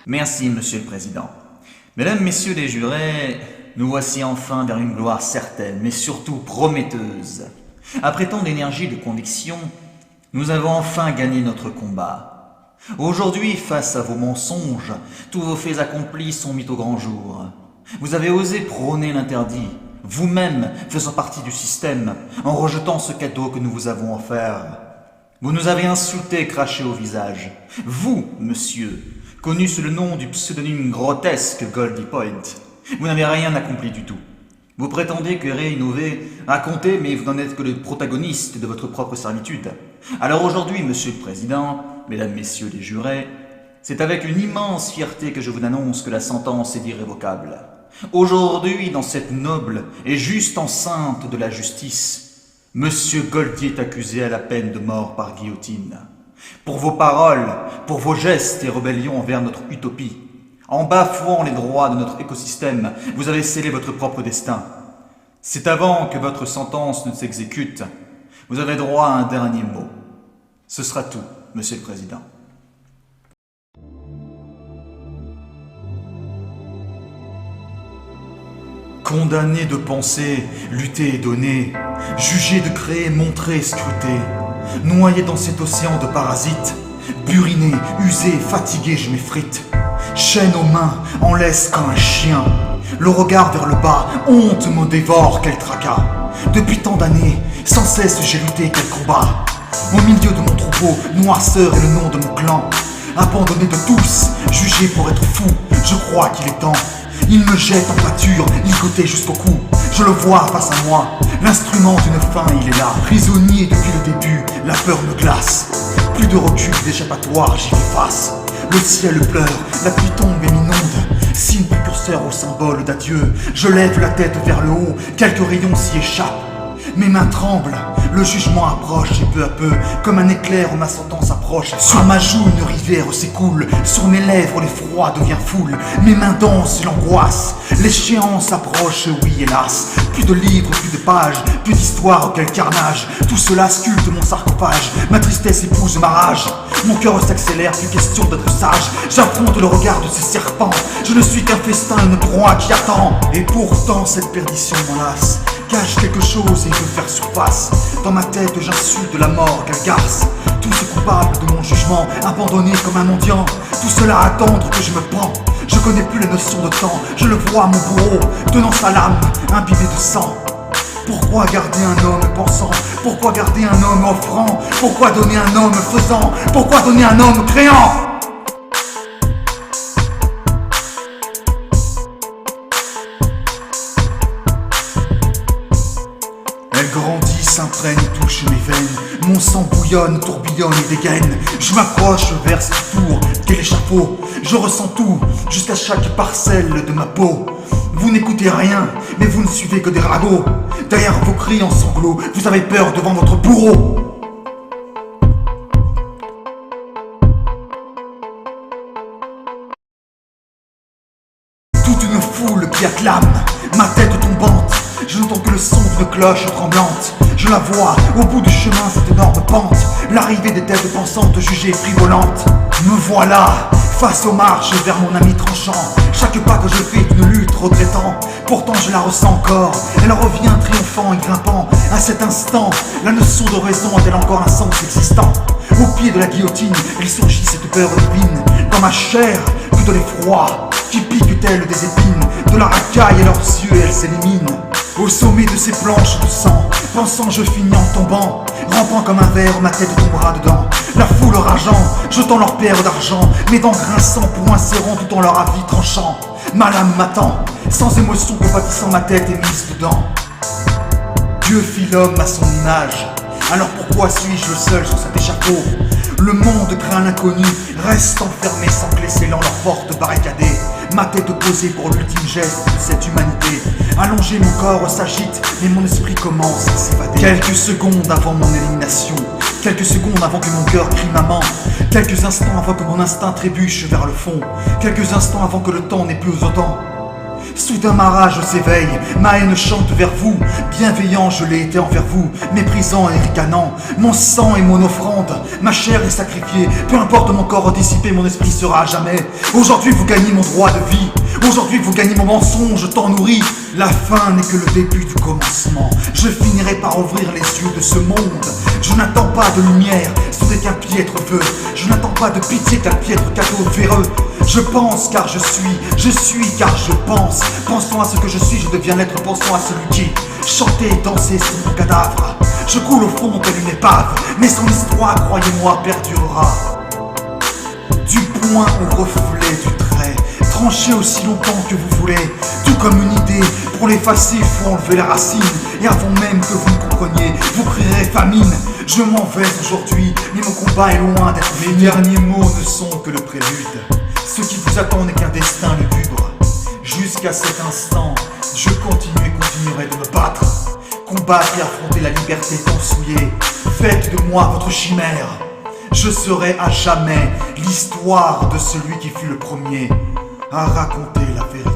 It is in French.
Merci, Monsieur le Président. Mesdames, Messieurs les jurés, nous voici enfin vers une gloire certaine, mais surtout prometteuse. Après tant d'énergie et de conviction, nous avons enfin gagné notre combat. Aujourd'hui, face à vos mensonges, tous vos faits accomplis sont mis au grand jour. Vous avez osé prôner l'interdit, vous-même faisant partie du système, en rejetant ce cadeau que nous vous avons offert. Vous nous avez insultés et craché au visage. Vous, monsieur, connu sous le nom du pseudonyme grotesque Goldie Point, vous n'avez rien accompli du tout. Vous prétendez que réinnover, raconter, mais vous n'en êtes que le protagoniste de votre propre servitude. Alors aujourd'hui, Monsieur le Président, Mesdames, Messieurs les jurés, c'est avec une immense fierté que je vous annonce que la sentence est irrévocable. Aujourd'hui, dans cette noble et juste enceinte de la justice, Monsieur Goldie est accusé à la peine de mort par guillotine. Pour vos paroles, pour vos gestes et rébellions envers notre utopie, en bafouant les droits de notre écosystème, vous avez scellé votre propre destin. C'est avant que votre sentence ne s'exécute, vous avez droit à un dernier mot. Ce sera tout, Monsieur le Président. Condamné de penser, lutter et donner, jugé de créer, montrer, scruter, noyé dans cet océan de parasites, buriné, usé, fatigué, je m'effrite. Chaîne aux mains, en laisse comme un chien. Le regard vers le bas, honte me dévore, quel tracas. Depuis tant d'années, sans cesse j'ai lutté, quel combat. Au milieu de mon troupeau, noirceur est le nom de mon clan. Abandonné de tous, jugé pour être fou, je crois qu'il est temps. Il me jette en pâture, ligoté jusqu'au cou. Je le vois face à moi, l'instrument d'une fin, il est là. Prisonnier depuis le début, la peur me glace. Plus de recul, d'échappatoire, j'y fais face. Le ciel pleure, la pluie tombe et m'inonde. Signe précurseur au symbole d'adieu. Je lève la tête vers le haut, quelques rayons s'y échappent. Mes mains tremblent, le jugement approche et peu à peu, comme un éclair, ma sentence approche. Sur ma joue une rivière s'écoule, sur mes lèvres l'effroi devient foule. Mes mains dansent l'angoisse, l'échéance approche, oui hélas. Plus de livres, plus de pages, plus d'histoire, quel carnage. Tout cela sculpte mon sarcophage, ma tristesse épouse ma rage. Mon cœur s'accélère, plus question d'être sage. J'affronte le regard de ces serpents, je ne suis qu'un festin, une proie qui attend. Et pourtant cette perdition m'enlace, cache quelque chose et veut faire surface. Dans ma tête j'insulte la mort qu'elle garce. Tous ces coupables de mon jugement, abandonnés comme un mendiant. Tout cela à attendre que je me prends. Je connais plus la notion de temps, je le vois mon bourreau, tenant sa lame, imbibé de sang. Pourquoi garder un homme pensant? Pourquoi garder un homme offrant? Pourquoi donner un homme faisant? Pourquoi donner un homme créant? Elle grandit, s'imprègne, touche mes veines. Mon sang bouillonne, tourbillonne et dégaine. Je m'approche vers ce tour, quel échafaud. Je ressens tout, jusqu'à chaque parcelle de ma peau. Vous n'écoutez rien, mais vous ne suivez que des ragots. Derrière vos cris en sanglots, vous avez peur devant votre bourreau. Toute une foule qui acclame, ma tête tombante. Je n'entends que le son d'une cloche tremblante. Je la vois, au bout du chemin, cette énorme pente. L'arrivée des têtes pensantes, jugées frivolantes. Me voilà, face aux marches vers mon ami tranchant. Chaque pas que je fais est une lutte regrettant. Pourtant je la ressens encore, elle revient triomphant et grimpant. À cet instant, la notion de raison a-t-elle encore un sens existant? Au pied de la guillotine, il surgit cette peur divine. Dans ma chair, que de l'effroi, qui pique telle des épines. De la racaille à leurs yeux, elle s'élimine. Au sommet de ces planches de sang, pensant je finis en tombant. Rampant comme un verre, ma tête tombera dedans. La foule rageant, jetant leurs paires d'argent. Mes dents grinçant, poings serrant tout en leur avis tranchant. Ma lame m'attend, sans émotion compatissant, ma tête est mise dedans. Dieu fit l'homme à son image, alors pourquoi suis-je le seul sur cet échafaud? Le monde craint l'inconnu, reste enfermé sans clé scellant leur porte barricadée. Ma tête posée pour l'ultime geste de cette humanité. Allongé, mon corps s'agite, mais mon esprit commence à s'évader. Quelques secondes avant mon élimination, quelques secondes avant que mon cœur crie maman. Quelques instants avant que mon instinct trébuche vers le fond. Quelques instants avant que le temps n'ait plus autant. Soudain ma rage s'éveille, ma haine chante vers vous. Bienveillant je l'ai été envers vous, méprisant et ricanant. Mon sang est mon offrande, ma chair est sacrifiée. Peu importe mon corps dissipé, mon esprit sera à jamais. Aujourd'hui vous gagnez mon droit de vie, aujourd'hui vous gagnez mon mensonge tant nourri. La fin n'est que le début du commencement. Je finirai par ouvrir les yeux de ce monde. Je n'attends pas de lumière, ce n'est qu'un piètre feu. Je n'attends pas de pitié qu'un piètre cadeau véreux. Je pense car je suis car je pense. Pensons à ce que je suis, je deviens l'être, pensons à celui qui chantait et dansait sur mon cadavre. Je coule au fond tel une épave, mais son histoire, croyez-moi, perdurera. Du point au reflet du trait, tranchez aussi longtemps que vous voulez. Tout comme une idée, pour l'effacer, il faut enlever la racine. Et avant même que vous ne compreniez, vous crierez famine. Je m'en vais aujourd'hui, mais mon combat est loin d'être fini. Mes derniers mots ne sont que le prélude. Ce qui vous attend n'est qu'un destin lugubre. Jusqu'à cet instant, je continue et continuerai de me battre. Combattre et affronter la liberté tant souillée. Faites de moi votre chimère. Je serai à jamais l'histoire de celui qui fut le premier à raconter la vérité.